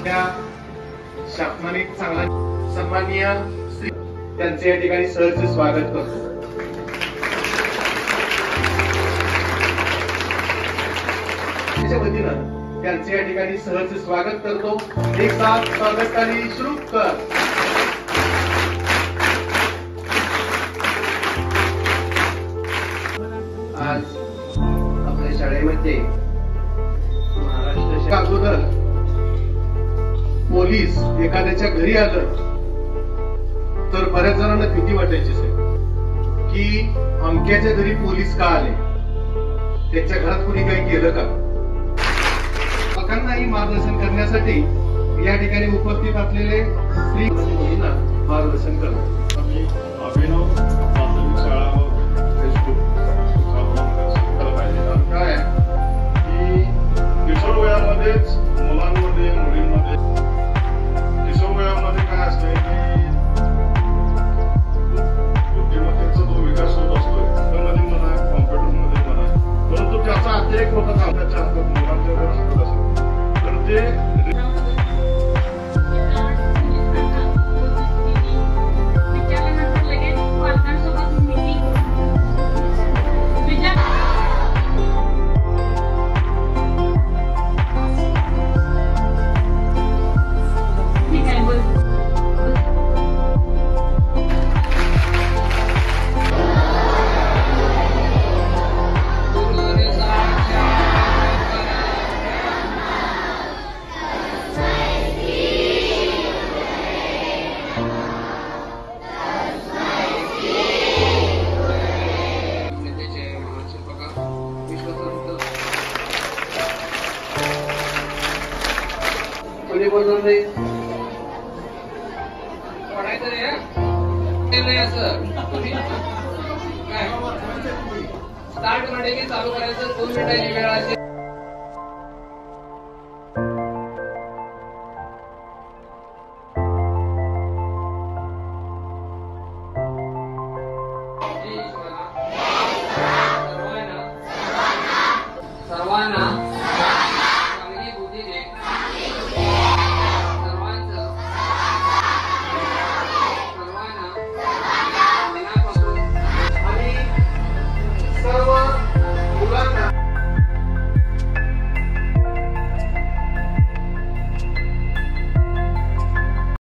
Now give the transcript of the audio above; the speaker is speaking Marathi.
त्या शासनाने चांगला सन्माननीय त्यांचे या ठिकाणी सहर्ष स्वागत करतो. त्याच्या वतीनं त्यांचे या ठिकाणी सहर्ष स्वागत करतो. एक साथ स्वागताली सुरू कर. आज आपल्या शाळेमध्ये महाराष्ट्र अगोदर पोलीस एखाद्याच्या घरी आलं तर बऱ्याच जणांना भीती वाटायची की अमक्याच्या घरी पोलीस का आले, त्याच्या घरात कुणी काही केलं का. लोकांनाही मार्गदर्शन करण्यासाठी या ठिकाणी उपस्थित असलेले श्री मुलींना मार्गदर्शन करतो. आम्ही अभिनव प्राथमिक शाळा व हायस्कूल करत आहे. काय की किशोर वयामध्येच मुलांमध्ये मुलींमध्ये किशोर वयामध्ये काय असतंय की बुद्धिमत्तेचा जो विकास होत असतोय त्यामध्ये म्हणा कॉम्प्युटरमध्ये म्हणा, परंतु त्याचा अतिरेक होता कामाच्या हातात मुलांच्या जर असत असेल तर ते स्टार्ट म्हणजे की चालू करायचं 2 मिनिटाची वेळ असेल.